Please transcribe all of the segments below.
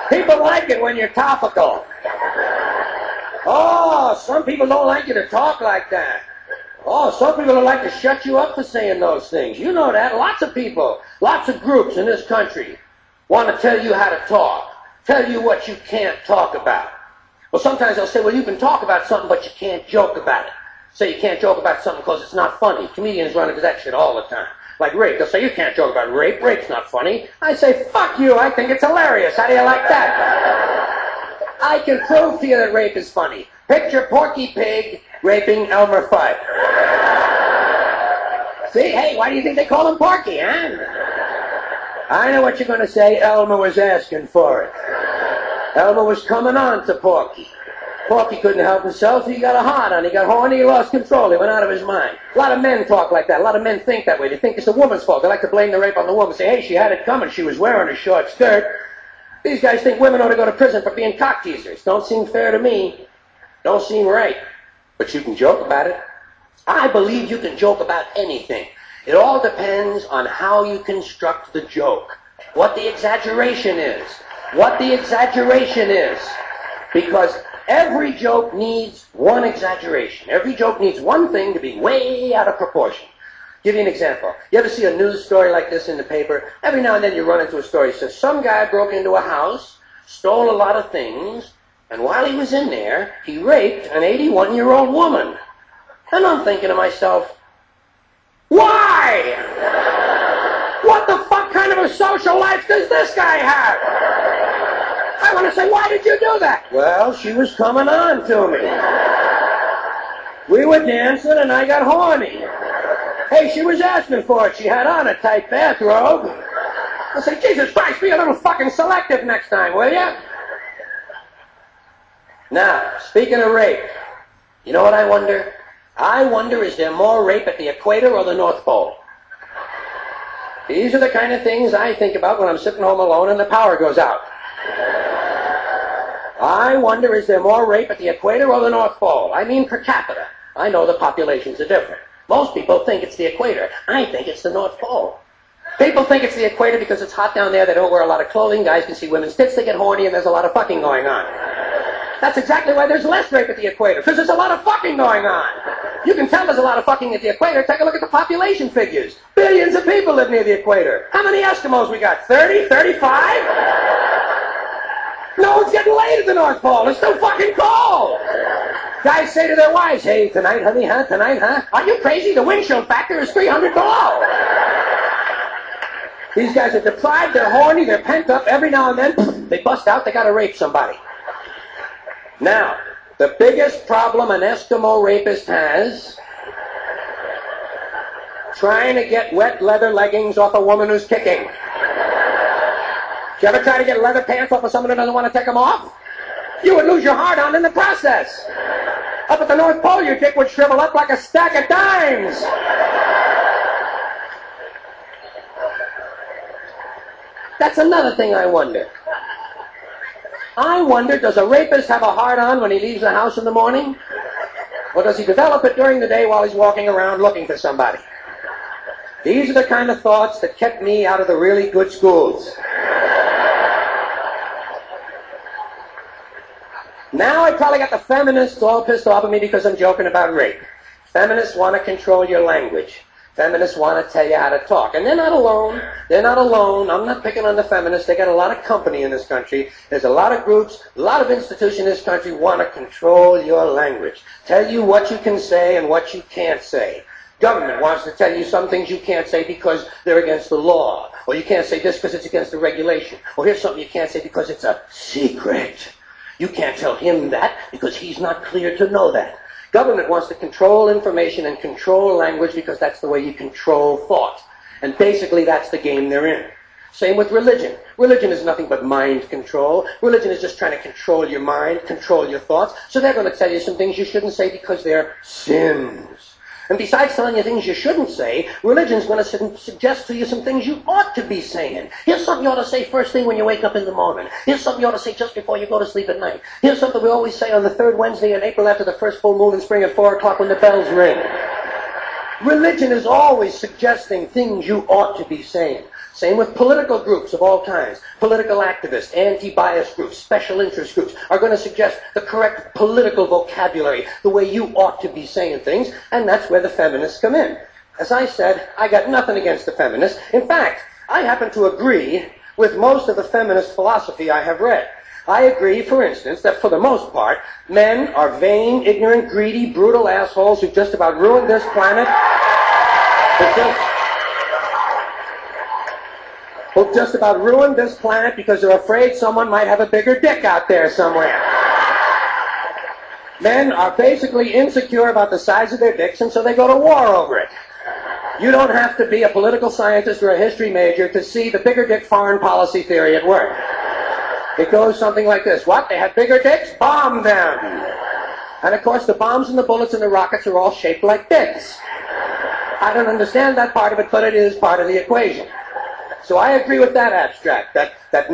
People like it when you're topical. Oh, some people don't like you to talk like that. Oh, some people don't like to shut you up for saying those things. You know that. Lots of people, lots of groups in this country want to tell you how to talk, tell you what you can't talk about. Well, sometimes they'll say, well, you can talk about something, but you can't joke about it. Say you can't joke about something because it's not funny. Comedians run into that shit all the time. Like rape. They'll say, you can't joke about rape. Rape's not funny. I say, fuck you. I think it's hilarious. How do you like that? I can prove to you that rape is funny. Picture Porky Pig raping Elmer Fudd. See, hey, why do you think they call him Porky, huh? I know what you're going to say. Elmer was asking for it. Elmer was coming on to Porky. Porky couldn't help himself. He got a hard on. He got horny. He lost control. He went out of his mind. A lot of men talk like that. A lot of men think that way. They think it's a woman's fault. They like to blame the rape on the woman. Say, hey, she had it coming. She was wearing a short skirt. These guys think women ought to go to prison for being cock teasers. Don't seem fair to me. Don't seem right. But you can joke about it. I believe you can joke about anything. It all depends on how you construct the joke. What the exaggeration is. What the exaggeration is. Because every joke needs one exaggeration. Every joke needs one thing to be way out of proportion. Give you an example. You ever see a news story like this in the paper? Every now and then you run into a story that says some guy broke into a house, stole a lot of things, and while he was in there, he raped an 81-year-old woman. And I'm thinking to myself, why? What the fuck kind of a social life does this guy have? I want to say, why did you do that? Well, she was coming on to me. We were dancing and I got horny. Hey, she was asking for it. She had on a tight bathrobe. I said, Jesus Christ, be a little fucking selective next time, will ya? Now, speaking of rape, you know what I wonder? I wonder, is there more rape at the equator or the North Pole? These are the kind of things I think about when I'm sitting home alone and the power goes out. I wonder, is there more rape at the equator or the North Pole? I mean per capita. I know the populations are different. Most people think it's the equator. I think it's the North Pole. People think it's the equator because it's hot down there. They don't wear a lot of clothing. Guys can see women's tits. They get horny and there's a lot of fucking going on. That's exactly why there's less rape at the equator, because there's a lot of fucking going on. You can tell there's a lot of fucking at the equator. Take a look at the population figures. Billions of people live near the equator. How many Eskimos we got? 30? 35? No one's getting laid at the North Pole. It's too fucking cold. Guys say to their wives, hey, tonight, honey, huh? Tonight, huh? Are you crazy? The wind chill factor is 300 below. These guys are deprived, they're horny, they're pent up. Every now and then, they bust out, they gotta rape somebody. Now, the biggest problem an Eskimo rapist has, trying to get wet leather leggings off a woman who's kicking. Did you ever try to get leather pants off of someone who doesn't want to take them off? You would lose your heart on in the process. Up at the North Pole, your dick would shrivel up like a stack of dimes. That's another thing I wonder. I wonder, does a rapist have a hard-on when he leaves the house in the morning? Or does he develop it during the day while he's walking around looking for somebody? These are the kind of thoughts that kept me out of the really good schools. Now I probably got the feminists all pissed off at me because I'm joking about rape. Feminists want to control your language. Feminists want to tell you how to talk. And they're not alone. They're not alone. I'm not picking on the feminists. They got a lot of company in this country. There's a lot of groups, a lot of institutions in this country want to control your language. Tell you what you can say and what you can't say. Government wants to tell you some things you can't say because they're against the law. Or you can't say this because it's against the regulation. Or here's something you can't say because it's a secret. You can't tell him that because he's not clear to know that. Government wants to control information and control language because that's the way you control thought. And basically that's the game they're in. Same with religion. Religion is nothing but mind control. Religion is just trying to control your mind, control your thoughts. So they're going to tell you some things you shouldn't say because they're sins. And besides telling you things you shouldn't say, religion's going to suggest to you some things you ought to be saying. Here's something you ought to say first thing when you wake up in the morning. Here's something you ought to say just before you go to sleep at night. Here's something we always say on the third Wednesday in April after the first full moon in spring at 4 o'clock when the bells ring. Religion is always suggesting things you ought to be saying. Same with political groups of all kinds. Political activists, anti-bias groups, special interest groups are going to suggest the correct political vocabulary, the way you ought to be saying things, and that's where the feminists come in. As I said, I got nothing against the feminists. In fact, I happen to agree with most of the feminist philosophy I have read. I agree, for instance, that for the most part, men are vain, ignorant, greedy, brutal assholes who just about ruined this planet. Who just about ruined this planet because they're afraid someone might have a bigger dick out there somewhere. Men are basically insecure about the size of their dicks, and so they go to war over it. You don't have to be a political scientist or a history major to see the bigger dick foreign policy theory at work. It goes something like this. What? They have bigger dicks? Bomb them! And of course the bombs and the bullets and the rockets are all shaped like dicks. I don't understand that part of it, but it is part of the equation. So I agree with that abstract, that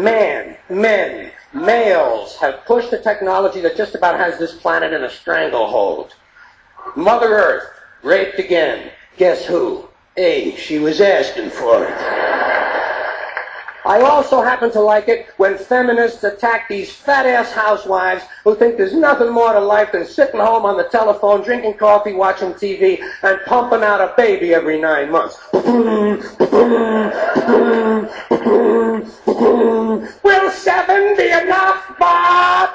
males have pushed a technology that just about has this planet in a stranglehold. Mother Earth, raped again. Guess who? Hey, she was asking for it. I also happen to like it when feminists attack these fat-ass housewives who think there's nothing more to life than sitting home on the telephone, drinking coffee, watching TV, and pumping out a baby every 9 months. Will 7 be enough, Bob?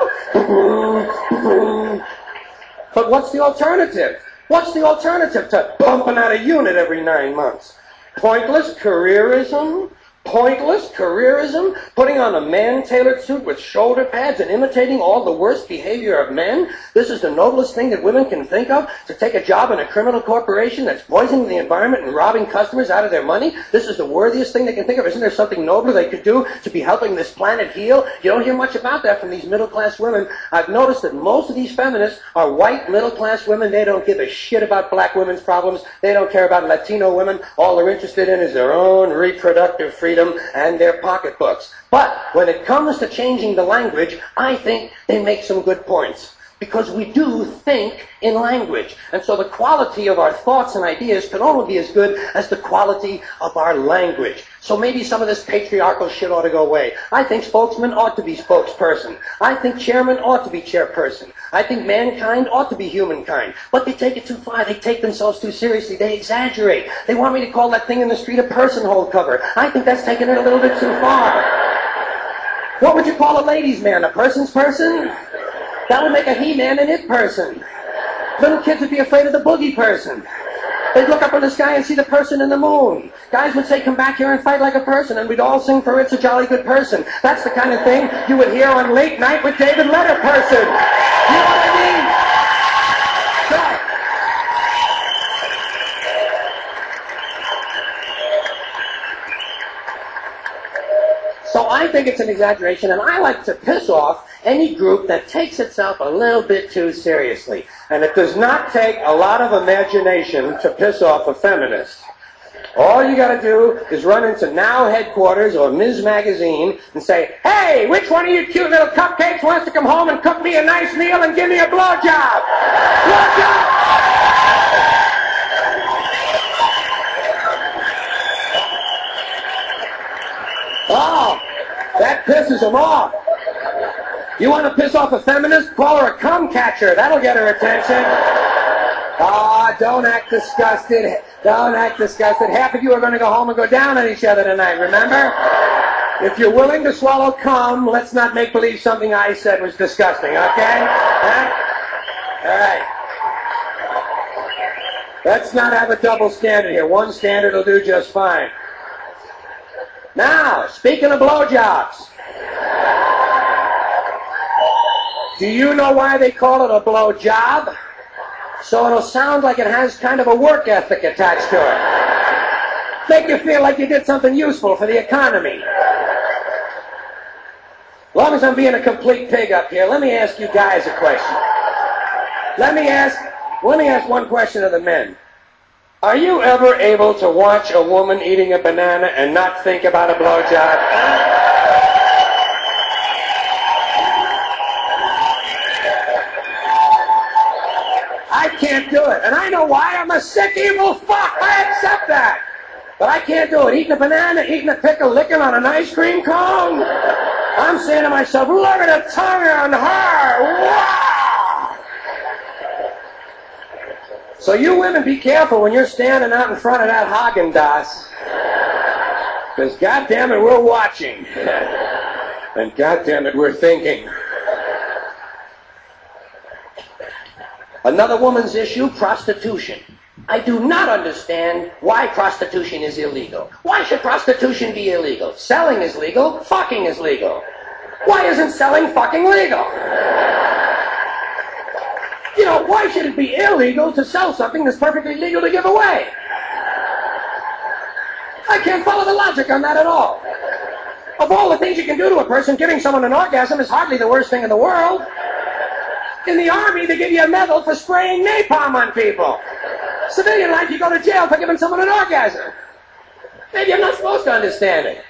But what's the alternative? What's the alternative to pumping out a unit every 9 months? Pointless careerism? Pointless careerism? Putting on a man-tailored suit with shoulder pads and imitating all the worst behavior of men? This is the noblest thing that women can think of? To take a job in a criminal corporation that's poisoning the environment and robbing customers out of their money? This is the worthiest thing they can think of. Isn't there something nobler they could do to be helping this planet heal? You don't hear much about that from these middle-class women. I've noticed that most of these feminists are white middle-class women. They don't give a shit about black women's problems. They don't care about Latino women. All they're interested in is their own reproductive freedom and their pocketbooks. But when it comes to changing the language, I think they make some good points. Because we do think in language. And so the quality of our thoughts and ideas can only be as good as the quality of our language. So maybe some of this patriarchal shit ought to go away. I think spokesman ought to be spokesperson. I think chairman ought to be chairperson. I think mankind ought to be humankind. But they take it too far. They take themselves too seriously. They exaggerate. They want me to call that thing in the street a person-hole cover. I think that's taking it a little bit too far. What would you call a ladies' man? A person's person? That would make a he-man an it person. Little kids would be afraid of the boogie person. They'd look up in the sky and see the person in the moon. Guys would say, come back here and fight like a person, and we'd all sing for It's a Jolly Good Person. That's the kind of thing you would hear on Late Night with David Letterperson. You know what I mean? So I think it's an exaggeration, and I like to piss off any group that takes itself a little bit too seriously. And it does not take a lot of imagination to piss off a feminist. All you got to do is run into Now Headquarters or Ms. Magazine and say, hey, which one of you cute little cupcakes wants to come home and cook me a nice meal and give me a blowjob? Blowjob! Oh, that pisses them off. You want to piss off a feminist? Call her a cum catcher. That'll get her attention. Ah, don't act disgusted. Don't act disgusted. Half of you are going to go home and go down on each other tonight, remember? If you're willing to swallow cum, let's not make believe something I said was disgusting, okay? Huh? All right. Let's not have a double standard here. One standard will do just fine. Now, speaking of blowjobs, do you know why they call it a blowjob? So it'll sound like it has kind of a work ethic attached to it. Make you feel like you did something useful for the economy. As long as I'm being a complete pig up here, let me ask you guys a question. Let me ask one question of the men. Are you ever able to watch a woman eating a banana and not think about a blowjob? I can't do it. And I know why. I'm a sick, evil fuck. I accept that. But I can't do it. Eating a banana, eating a pickle, licking on an ice cream cone. I'm saying to myself, look at the tongue on her. Wow! So you women, be careful when you're standing out in front of that Haagen-Dazs. Because goddammit, we're watching. And goddammit, we're thinking. Another woman's issue, prostitution. I do not understand why prostitution is illegal. Why should prostitution be illegal? Selling is legal, fucking is legal. Why isn't selling fucking legal? You know, why should it be illegal to sell something that's perfectly legal to give away? I can't follow the logic on that at all. Of all the things you can do to a person, giving someone an orgasm is hardly the worst thing in the world. In the Army, they give you a medal for spraying napalm on people. Civilian life, you go to jail for giving someone an orgasm. Maybe I'm not supposed to understand it.